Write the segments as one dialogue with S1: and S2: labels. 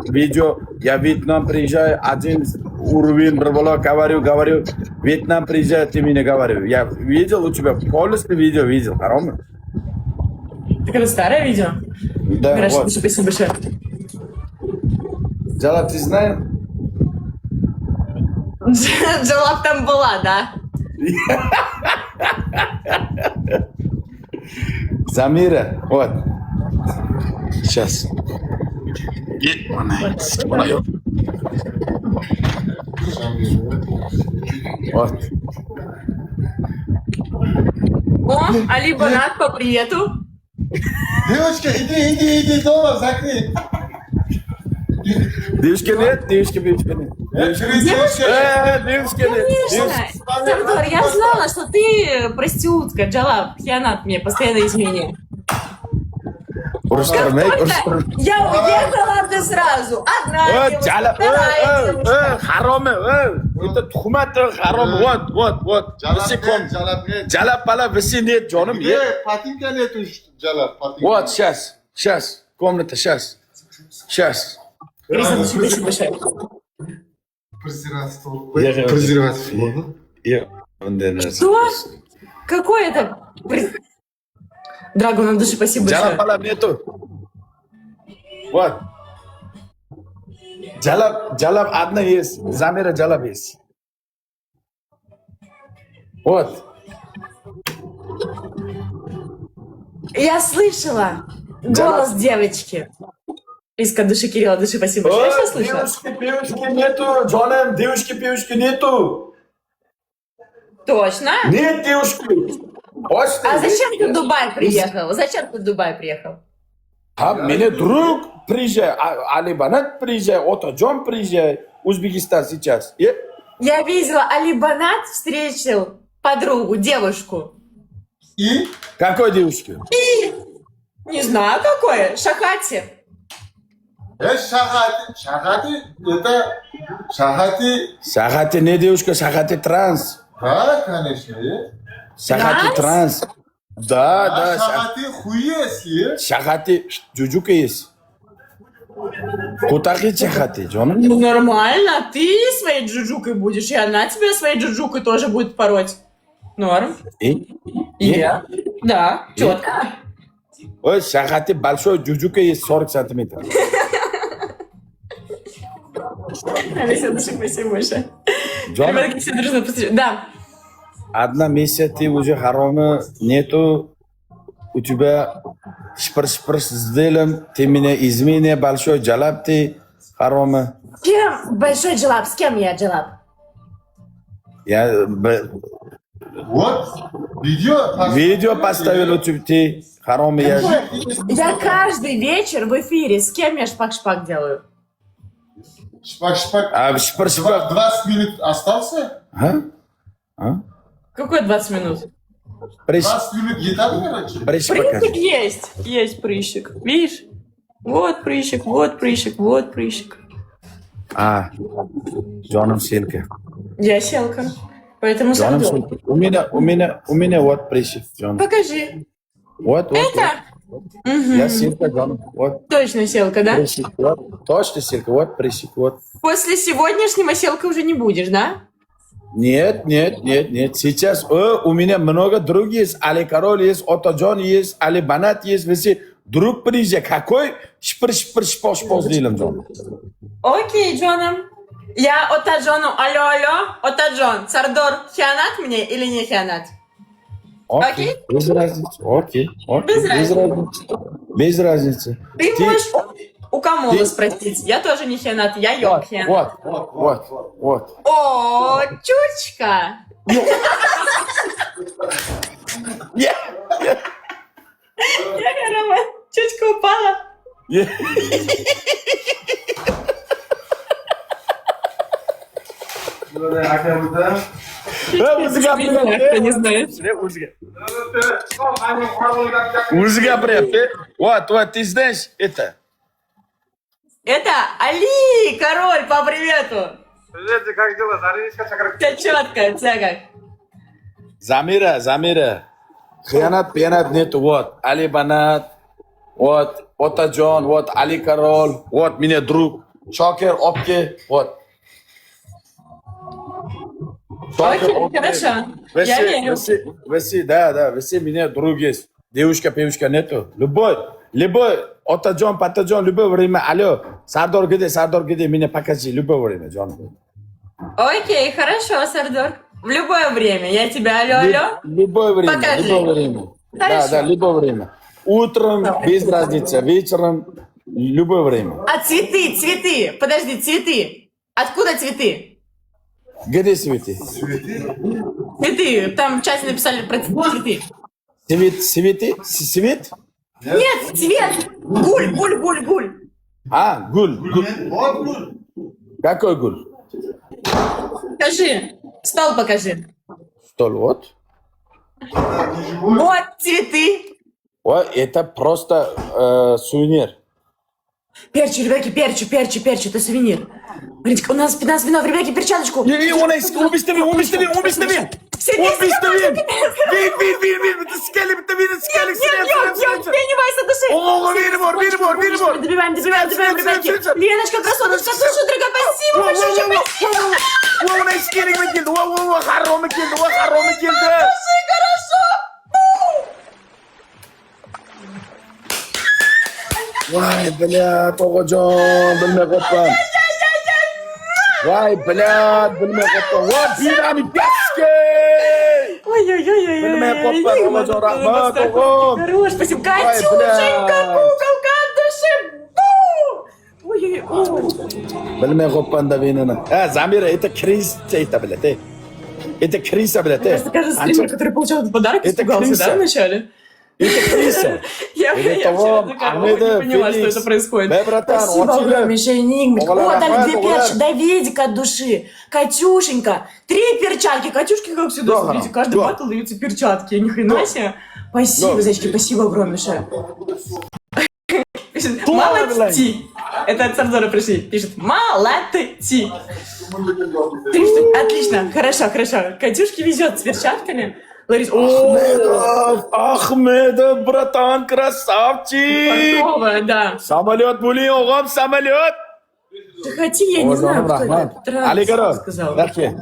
S1: видео, я в Вьетнам приезжаю, один уровень, говорю, Вьетнам приезжает, ты мне говорю. Я видел у тебя, полностью видео видел, хорошо?
S2: Так это старое видео?
S1: Да,
S2: Хорошо,
S1: вот.
S2: спасибо большое.
S1: Джалаб, ты знаешь?
S2: Джалаб там была, да?
S1: Замира, вот. Сейчас. Вот.
S2: О, Али Банат, по привету.
S3: Девочка, иди, дома, закрой.
S1: Девушки нет, девушки нет. Девушки нет.
S2: Конечно. Сардор, я знала, что ты проститутка, Джалаб. Хианат мне постоянно изменяет. Я уехала ты сразу. Одна девушка, вторая девушка.
S1: Харам, это тухмат харам. Вот. Джалаб пала веси нет, жаным.
S3: Патинка нету, Джалаб.
S1: Вот, сейчас. Комната, сейчас.
S2: Криса, спасибо большое.
S3: Презерватив можно?
S2: Что? Какой это? Драгу на душе, спасибо
S1: Джалаб
S2: большое.
S1: пала нету. Вот. Джалаб одна есть. Замира Джалаб есть. Вот.
S2: Я слышала голос девочки. Иска души Кирилла, души, спасибо большое. Я сейчас слышала.
S1: Девушки нету, Джонам, девушки нету.
S2: Точно?
S1: Нет девушки.
S2: А зачем ты в Дубай приехал?
S1: А меня друг приезжает, Али Банат приезжает, Отаджон приезжает, Узбекистан сейчас.
S2: Я видела, Али Банат встретил подругу, девушку.
S3: И?
S1: Какой девушки?
S2: Не знаю, какое. Шахати.
S3: Шахати, это Шахати.
S1: Сахати не девушка, Сахати транс.
S3: Да, конечно.
S1: Сахати транс. Да.
S3: Шахати хуес.
S1: Сахати джуджука есть. Кутахи Сахати, Джон.
S2: Ну, нормально. Ты своей джуджукой будешь, и она тебя своей джуджукой тоже будет пороть. Норм. Я? Да, четко.
S1: Ой, Сахати большой джуджука есть 40 сантиметров.
S2: Александр, спасибо большое.
S1: Джон,
S2: Ребятки, все дружно посмотрели. Да.
S1: одна месяц ты уже харама нету. У тебя шпр сделаем, ты меня изменя большой Джалаб ты харама.
S2: С кем? Большой Джалаб. С кем я, Джалаб?
S1: Я
S3: Вот,
S1: видео поставил у тебя ты харама я.
S2: Я каждый вечер в эфире. С кем я шпак-шпак делаю?
S3: Шпак.
S1: А шпр
S3: 20 минут остался?
S2: Какой 20 минут?
S3: 20 минут еда, короче?
S2: Прыщик есть. Есть прыщик. Видишь? Вот прыщик, вот прыщик, вот прыщик.
S1: Джоном селка.
S2: Я селка. Поэтому
S1: Джоном
S2: сордон.
S1: селка. У меня вот прыщик, Джон.
S2: Покажи.
S1: Вот.
S2: Это?
S1: Я селка, Джон. Вот.
S2: Точно селка, да?
S1: Прыщик, вот. Точно селка, вот прыщик, вот.
S2: После сегодняшнего селка уже не будешь, да?
S1: Нет. Сейчас у меня много друг есть. Али Король есть, Отаджон есть, Али Банат есть. Все друг приезжает. Какой шпор сделаем, Джон?
S2: Окей, Джоном. Я Отаджону. Алло. Отаджон. Сардор, хианат мне или не хианат? Окей?
S1: Без разницы. Окей. Без разницы.
S2: Ты можешь у Камола спросить. Я тоже не хианат, я йог хианат.
S1: Вот.
S2: О, чучка.
S1: Я
S2: Рома, чучка упала. Не знаю.
S1: Музыка прям. Вот, ты знаешь это?
S2: Это Али, король, по привету.
S4: Привет, как дела? Зариничка чакрак.
S2: Все четко, все как.
S1: Замира. Хианат нету. Вот, Али Банат. Вот, Отаджон. Вот, Али Король. Вот, меня друг. Shokir, olib kel. Вот.
S2: Окей, хорошо. Я верю.
S1: Вы меня друг есть. Девушка, певушка нету. Любой, Otajon, Patajon, любое время. Алло, Сардор где, меня покажи, любое время, Джон.
S2: Окей, хорошо, Сардор. В любое время. Я тебя алло.
S1: Любое время,
S2: Покажи.
S1: любое время.
S2: Хорошо.
S1: Да, любое время. Утром, без разницы, вечером, любое время.
S2: А цветы. Подожди, цветы. Откуда цветы?
S1: Где цветы?
S2: Цветы. Там в чате написали про цветы.
S1: Свет?
S2: Нет, цвет. Гуль.
S1: Гуль.
S3: Вот гуль.
S1: Какой гуль?
S2: Покажи. Стол покажи.
S1: Стол, вот.
S2: Вот цветы.
S1: Ой, это просто сувенир.
S2: Перчи, ребятки, перчи, это сувенир. Смотрите, у нас вино, ребятки, перчаточку.
S1: Убиставим.
S2: Впенивайся души.
S1: Винебор.
S2: Добиваем, ребятки. Леночка, красоточка, слушай, дорогая, спасибо большое. Хорошо.
S1: Vay bilat, oğacan, bilmey qoppan. Vay bilat, bilmey qoppan. Vay binami peske.
S2: Ой-ой-ой.
S1: Bilmey qoppan, oğacan, rahmat, oğum.
S2: Хорош, спасибо.
S1: Ой,
S2: Катюшенька,
S1: бля.
S2: куколка от души. Ой-ой-ой.
S1: Bilmey qoppan da vinini. Zamira, это крыса, это, блядь, Это крыса, блядь,
S2: Кажется, стример, который получал этот подарок,
S1: Это
S2: испугался,
S1: крыса.
S2: да, вначале?
S1: Это крыса.
S2: Я вчера не поняла, что это происходит.
S1: Да, братан,
S2: Спасибо
S1: вот тебе.
S2: огромнейшее, Энигмик.
S1: Огола,
S2: О, дали
S1: рахмат,
S2: 2
S1: огола.
S2: перчи, Давидик от души. Катюшенька, 3 перчатки. Катюшки, как всегда,
S1: Да,
S2: смотрите, каждый
S1: да.
S2: батл даются перчатки. Ни хрена себе. Спасибо,
S1: Да.
S2: зайчики, спасибо огромнейшее. Пишет,
S1: Да,
S2: молодцы. Это от Сардора пришли. Пишет, молодцы. 3 штуки. Отлично, хорошо. Катюшке везет с перчатками. Ларис,
S1: Ахмедов, братан, красавчик.
S2: Портовая, да.
S1: Самолет були, оғам, самолет.
S2: Заходи, я не знаю, кто это.
S1: Алигаров,
S2: сказал.
S1: Берки.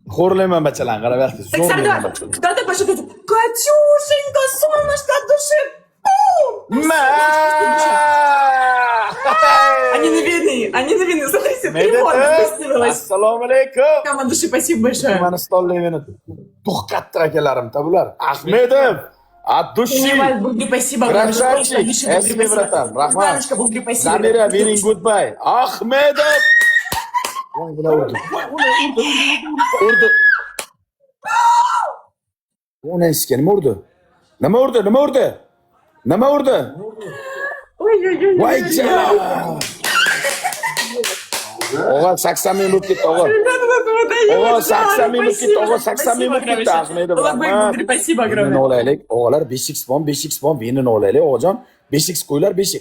S1: Xo'rlayman bachalarni, qarab berki.
S2: Так, Сардор, кто-то пошел говорит, Катюшенька, солнышко от души. Они на вины, смотрите, перевод запустилась.
S1: Assalomu alaykum.
S2: Кам от души, спасибо большое.
S1: Mani stollayman. To'xtatdi akalarim-da bular. Ahmedov, от души.
S2: Принимает бурги, спасибо огромное.
S1: Красавчик, спасибо, братан, rahmat.
S2: Яночка, бурги, спасибо.
S1: Zamira, meaning goodbye. Ahmedov. Voy, bular urdi. Urdi. Ona eski, nima urdi? Nima urdi?
S2: Ой-ой-ой.
S1: Voy, O'g'il 80 ming bo'lib ketdi, o'g'il. O'g'il 80 ming bo'lib ketdi, o'g'il 80 ming bo'lib ketdi, Ahmedov.
S2: Спасибо
S1: Vinini
S2: огромное.
S1: olaylik, o'g'illar 5x bon, vinini olaylik, o'g'iljon. 5x qo'ylar, 5x.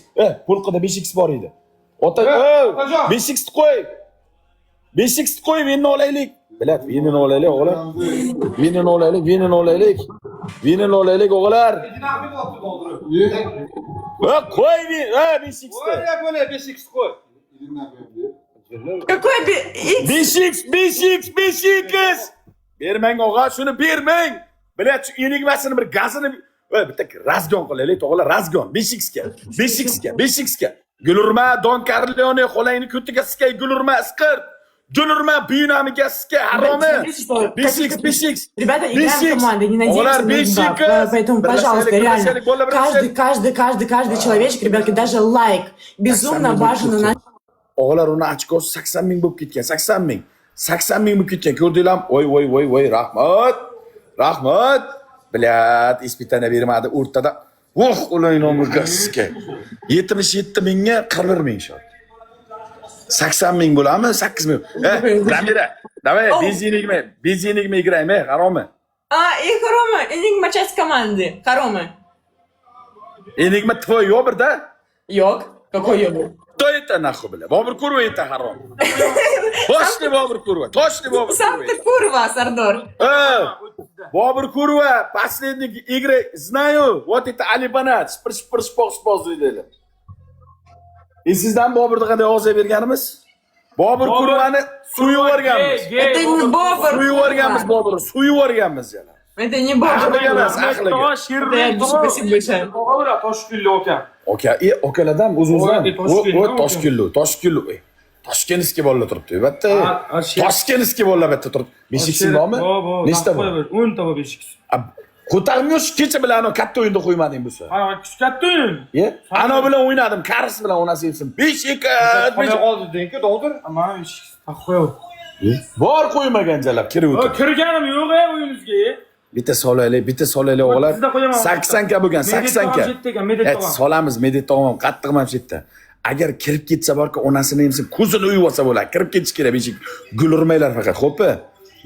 S1: Pulqida 5x bor edi. Ota,
S4: Otajon.
S1: 5x qo'y. 5x qo'y, vinini olaylik. Bilat, vinini olaylik, o'g'illar. Vinini olaylik, o'g'illar.
S4: Dinamik oldu doldurup.
S1: Qo'y, 5x.
S4: Böyle böyle 5x koy.
S2: Какой X?
S1: 5x. Bermang, o'g'il, shuni bermang. Bilat, shu enigmasini bir gazini bitta razgon qilaylik, o'g'illar, razgon 5xga. Gulurma, Don Corleone qo'layni ko'tiga skay, gulurma, isqir. Gulurma, buyunamiga skay, haromi. 5x.
S2: Ребята, играем в команды, не
S1: Оғалар,
S2: надеемся на
S1: 5x.
S2: результат. Поэтому, пожалуйста, реально, каждый человечек, ребятки, даже лайк. Безумно важно на...
S1: O'g'illar uni ochkosi 80 ming bo'lib ketgan, 80 ming bo'lib ketgan. Ko'rdinglarmi? Voy, rahmat. Bilat, ispitana bermadi o'rtada. Ular nomigasiga. 77 mingga 41 ming shot. 80 ming bo'ladimi? 8 ming. Zamira, давай, benzinigmi играем, haromi.
S2: И Харома, Энигма часть команды. Харома.
S1: Enigma твой yo'q da?
S2: Йог. Какой йог?
S1: Кто это нахуй, бля? Бобр Курва это харом. Точно Бобр Курва.
S2: Сам ты курва, Сардор.
S1: Бобр Курва, последние игры знаю. Вот это Алибанат. Шпоз deydilar. Sizdan Boburni qanday ovoz berganimiz? Bobur Kurmani suv yuborganmiz.
S2: Это не Бобр.
S1: Suv yuborganmiz Boburni, suv yuborganmiz yana.
S2: Это не Бобр.
S1: Aqliga emas, aqliga.
S2: Да, я пишу, спасибо большое.
S4: To'g'ri, Toshkentli aka.
S1: Aka, akalardan o'zimizdan.
S4: Toshkentdan,
S1: Toshkentli. Toshkentskiy bolalar turibdi. Albatta. Toshkentskiy bolalar albatta turibdi. Beshiksin bormi? Nechta bor?
S4: 10 ta bor beshik.
S1: Ko'tarmiyor kecha bilan ana katta o'yinda qo'ymading bu safar.
S4: Ha, katta o'yin.
S1: Ana bilan o'ynadim, Karis bilan onasi yetsin. 5 2.
S4: Qolmay qoldi denki, dog'dir. Ammo beshik qo'yib.
S1: Bor qo'ymagan jalab kirib o'tir.
S4: Kirganim yo'q o'yinimizga.
S1: Bitta solaylik o'g'lar. 80 ka bo'lgan, 80 ka. Solamiz Medit tog'am qattiq ham shu yerda. Agar kirib ketsa borki, onasini emsin, ko'zini uyib olsa bo'ladi. Kirib ketish kerak beshik. Gul urmanglar faqat, xo'pmi?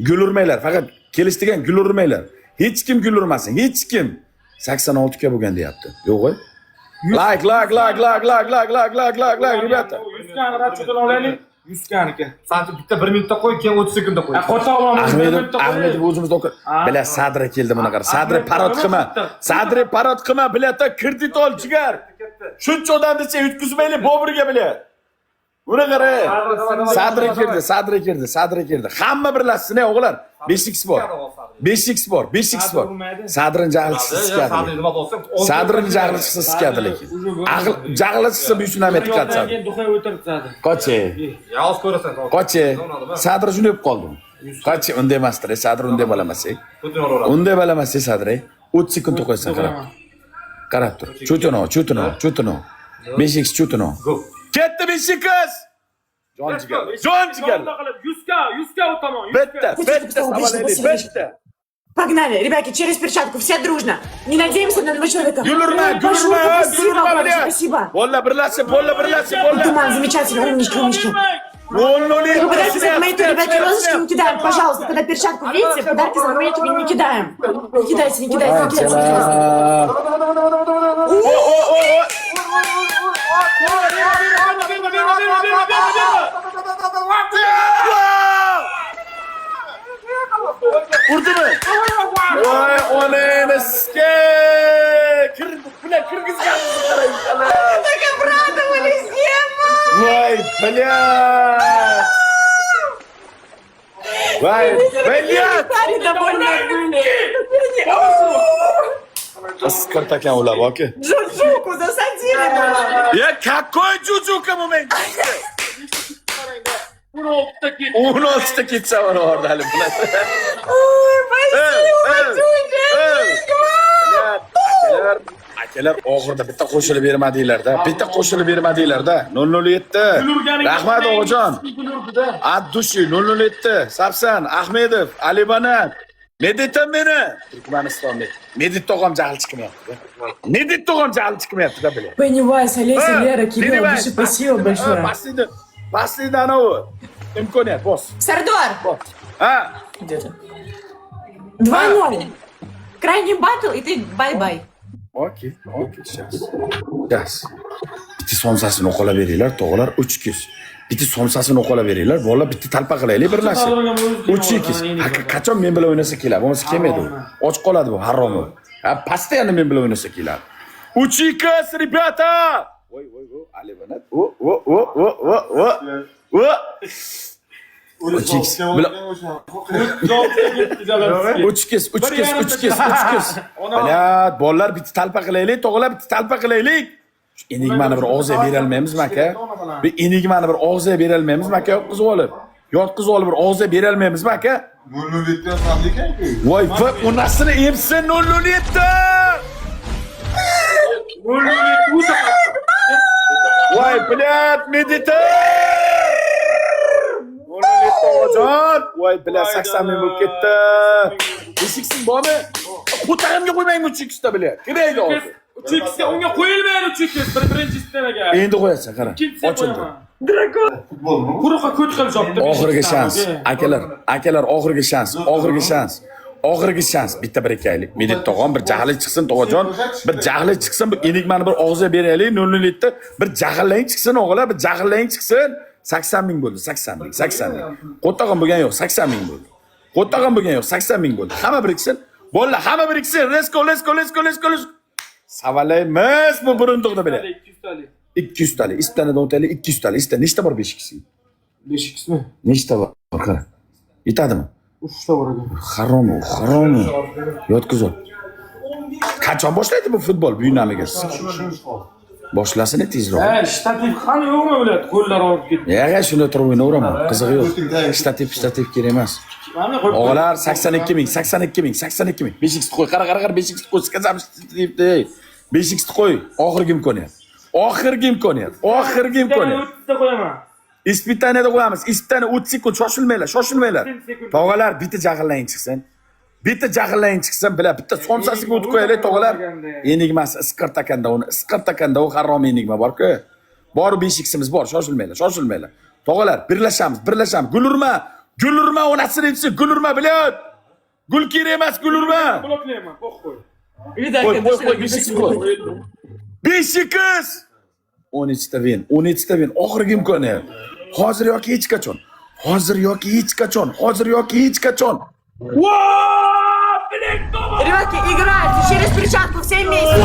S1: Gul urmanglar, faqat kelish degan gul urmanglar. Hech kim gul urmasin, hech kim. 86 ka bo'lgan deyapti. Yo'q-ku? Like, rебята.
S4: 100 kani ratchodan olaylik. 100 kaniki. Sanki bitta 1 minutda qo'y, keyin 30 sekundda qo'y. Qo'ta olaman.
S1: Ahmedov o'zimiz o'qir. Bila Sadri keldi buni qara. Sadri parod qilma. Sadri parod qilma, bilatda kredit ol jigar. Shuncha odamni sen yutkizmaylik Boburga bilat. Buni qara. Sadri kirdi. Hamma birlashsin o'g'lar. 5x bor. 5x bor. Sadrin jahilchisi sikadi. Sadrin jahilchisi sikadi lekin. Jahilchisi bu shuni ham aytqazadi. Qochi.
S4: Yolg'iz ko'rasan.
S1: Qochi. Sadri shuni deb qoldi. Qochi unda emasdir. Sadri unda balamasay. Unda balamasay Sadri. 30 sekund qo'ysan qarab. Qarab tur. Chutino. 5x chutino. Ketdi 5x. Jon jigar.
S4: 100 ka o'taman.
S1: Bitta sabalaylik.
S2: Погнали, ребятки, через перчатку, все дружно. Не надеемся на одного человека.
S1: Гюлюрма,
S2: Спасибо.
S1: Bolla birlashib.
S2: Туман, замечательно, умнички.
S1: Вы
S2: подарки за монету, ребятки, розочки не кидаем, пожалуйста. Когда перчатку видите, подарки за монету не кидаем. Не кидайте.
S1: Urdimi? Voy, oneniske! Kirgizganmiz qarang.
S2: Так обрадовались, Ема!
S1: Voy, блядь!
S2: Стали довольны были.
S1: Скартаkan ular oka.
S2: Джуджуку засадили было.
S1: Ya какой jujuka moment? 16 ketsa var orada hali bular.
S2: Ой, спасибо, Джуджа.
S1: Akalar og'irda bitta qo'shilib bermadinglar-da. 007. Rahmat o'g'ajon. Addushi 007. Sapsan, Ahmedov, Alibanat. Meditam meni. Turkmanistonlik. Medit tog'am jahil chiqmayapti-da bilan.
S2: Пеннивайз, Олеся, Лера, Кирилл, большое спасибо большое.
S1: Pastida anavi imkoniyat bos.
S2: Сардор,
S1: Ha?
S2: где-то. 2-0. Крайний батл, и ты бай-бай.
S1: Okey, сейчас. Bitta somsasini o'qolaveringlar, tog'lar 3 Bitta somsasini o'qolaveringlar, bolalar bitta talpa qilaylik birlashib. 3 Qachon men bilan o'ynasa keladi, bo'lmasa kelmaydi u. Och qoladi bu haromi. Постоянно men bilan o'ynasa keladi. 3 ребята! Voy, Alibanat. Uch kes. Balat, bolalar bitta talpa qilaylik, tog'lar bitta talpa qilaylik. Enigmani bir og'ziga berolmaymizmi aka? Bir enigmani bir og'ziga berolmaymizmi aka? Yotqizib olib bir og'ziga berolmaymizmi aka?
S3: 007 dan saldi ekan-ku.
S1: Voy, onasini emsin 007. Voy, bilat, medita. 007 o'g'ajon. Voy, bilat 80 ming bo'lib ketdi. Eshiksin bormi? Ko'tarimga qo'ymang 3x da bilat. Kiraydi hozir.
S4: 3x unga qo'yilmaydi 3x birinchi sistemaga.
S1: Endi qo'yasan, qara. Ochildi.
S3: Futbolmi?
S4: Quruqqa ko'ch qilib jopdi.
S1: Oxirgi shans. Akalar oxirgi shans. Bitta birikaylik. Medit tog'am bir jahli chiqsin, tog'ajon. Bir jahli chiqsin, bu enigmani bir og'ziga beraylik. 007 bir jahillang chiqsin, o'g'lar, bir jahillang chiqsin. 80 ming bo'ldi, 80 ming. Qo'ttag'am bo'lgan yo'q, 80 ming bo'ldi. Hamma biriksin. Bolalar, hamma biriksin. Let's go. Savalaymiz bu burunduqni bilan. 200 talik. Istadan o'taylik 200 talik. Nechta bor beshikisi?
S4: 5x mi?
S1: Nechta bor? Qara. Yetadimi?
S4: 3 ta bor ekan.
S1: Harom. Yotkizib. Qachon boshlaydi bu futbol buyunamiga? Boshlasin tezroq.
S4: Shtativ qani yo'qmi o'lat? Qo'llar olib ketdi.
S1: Yaga shunda turib o'ynayveraman. Qizig'i yo'q. Shtativ kerak emas.
S4: Mana qo'yib.
S1: O'g'lar 82 ming. 5x qo'y. Qara 5x qo'y. Skazam shtativni. 5x qo'y. Oxirgi imkoniyat. Oxirgi imkoniyat.
S4: 30 ta qo'yaman.
S1: Ispitaniyada qo'yamiz. Ispitaniya 30 sekund shoshilmanglar. Tog'alar bitta jahillang chiqsin. Bitta bitta somsasiga o'tib qo'yaylik tog'alar. Enigmasi isqirtakanda u harom enigma bor-ku. Bor 5x'imiz bor, shoshilmanglar. Tog'alar, birlashamiz. Gulurma onasini desa, gulurma bilan. Gul kerak emas, gulurma.
S4: Bloklayman, qo'y.
S2: Видать,
S1: Qo'y, 5x qo'y. 5x. 13 ta ven. Oxirgi imkoniyat. Hozir yoki hech qachon.
S2: Ребятки, играйте через перчатку все вместе.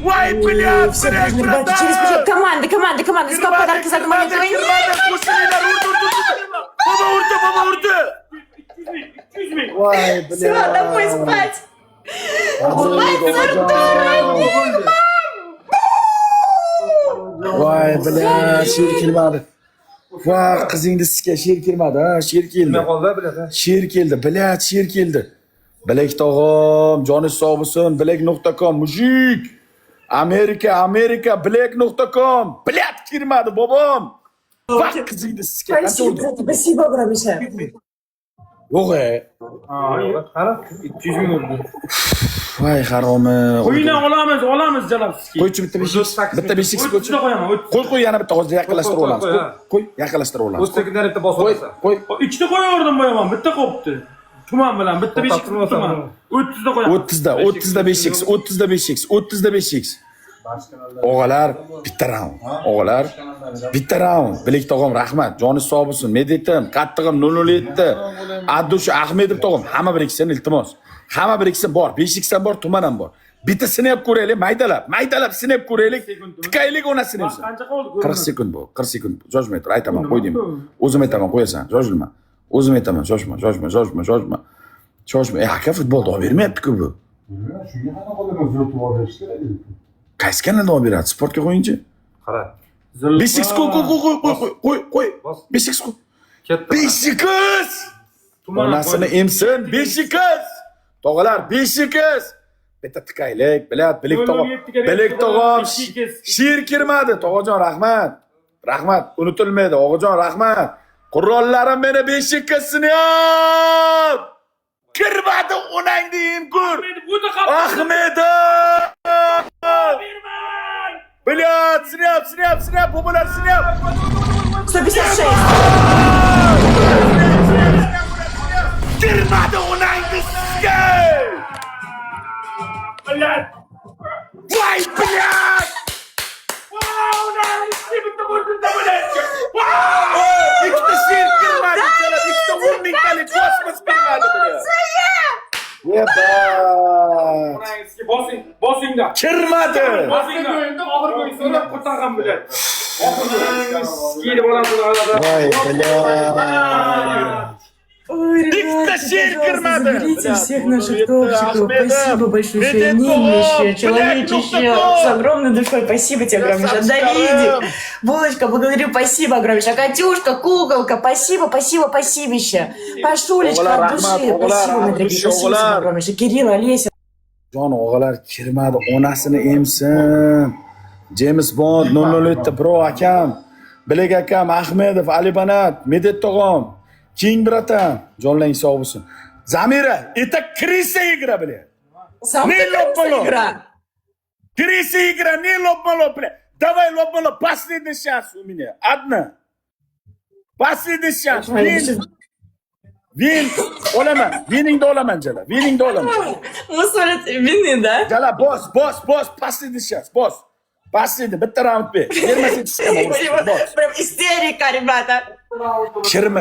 S1: Voy, блядь,
S2: Все дружно, ребята, через перчатку. Команда. Стоп, подарки за команду.
S1: Baba urdi. Voy,
S2: Все, домой спать.
S1: Voy, блядь, sher kelmadi. Voy, qizingni sizga sher kelmadi, ha, sher keldi.
S4: Nima qoldi bilasan?
S1: Sher keldi. Bilak tog'om, joni sog' bo'lsin, bilak.com, mujik. Amerika, bilak.com. Bilat kirmadi, bobom. Voy, qizingni sizga qancha urdi?
S2: Спасибо, Громиша.
S1: Yo'q,
S4: Qara, 200 ming urdi.
S1: voy, haromi.
S4: Qo'yini olamiz Jalabskiy.
S1: Qo'ychi bitta 5x qo'ychi.
S4: Qo'yaman.
S1: Qo'y, yana bitta hozir yaqinlashtirib olamiz. Qo'y, yaqinlashtirib olamiz.
S4: 30 sekundda bosib olasan.
S1: Qo'y.
S4: 2 ta qo'yaverdim bo'yaman, bitta qopti. Tuman bilan bitta 5x tuman. 30 ta qo'yaman.
S1: 30da 5x. O'g'alar, bitta round. Bilek tog'am rahmat. Joni sog' bo'lsin. Meditim, qattig'im 007. Addush Ahmedov tog'am, hamma biriksin iltimos. Hamma biriksin bor. 5x ham bor, tuman ham bor. Bitta sinab ko'raylik, maydalab sinab ko'raylik. Tikaylik onasini ham.
S4: Qancha qoldi?
S1: 40 sekund bu. 40 sekund. Shoshmay tur, aytaman, qo'y deyman. O'zim aytaman, qo'yasan. Shoshilma. O'zim aytaman, shoshma. Aka futbolda olib bermayapti-ku bu.
S3: Shunga qanaqa qilib o'zgartirib olish kerak edi.
S1: Qaysi kanalda olib beradi? Sportga qo'yingchi.
S4: Qara.
S1: 5x qo'y. 5x qo'y.
S4: Katta.
S1: 5x. Onasini emsin, 5x. Tog'alar, 5x. Bitta tikaylik, bilak tog'am. Sher kirmadi, tog'ajon rahmat. Unutilmaydi, o'g'ajon rahmat. Qur'onlarim meni 5x'sini ham. Kirmadi, onangni ko'r. Ahmedov. Блядь, сняп, популяр, сняп.
S2: 156.
S1: Girmadi onangni sizga. Блядь. Voy, блядь. Ikkita sher kirmadi, ikkita 10 mingtalik kosmos kirmadi, блядь.
S4: Bosingda.
S1: Kirmadi.
S4: Bosingda. Endi oxirgi o'yinda qo'targan bilan. Kelib olamiz orada.
S1: Voy, блядь.
S2: Ой,
S1: Никто сеть кирмады.
S2: заберите всех наших
S1: Это
S2: топчиков.
S1: Ахмедов.
S2: Спасибо большое,
S1: Медведков.
S2: неимущее,
S1: Блядь,
S2: человечище.
S1: ну кто?
S2: С огромной душой. Спасибо тебе, Громиша.
S1: Красавчик.
S2: Давидик. Булочка, благодарю. Спасибо, Громиша. Катюшка, куколка. Спасибища. Пашулечка
S1: Оғлар,
S2: от души.
S1: рахмат, оғлар,
S2: Спасибо, мои дорогие.
S1: от души,
S2: Спасибо,
S1: оғлар.
S2: Громиша. Кирилл, Олеся.
S1: Jon og'alar kirmadi, onasini emsin. James Bond 007 Pro akam, Bilek akam, Ahmedov, Ali Banat, Medet tog'am, King bratan, jonlang sog' bo'lsin. Zamira, это крыса игра, бля.
S2: Сам
S1: Не
S2: ты
S1: лопало.
S2: игра.
S1: Крыса игра, не лопало, бля. Давай лопало, последний шанс у меня. Одна. Последний шанс. Вин, olaman. Viningni olaman, Jala. Viningni olaman.
S2: Мусорят вины, да?
S1: Jala, boss, последний шанс, boss. Последний, bitta round ber. Bermasa chiqaman.
S2: Прям истерика, ребята.
S1: Kirma,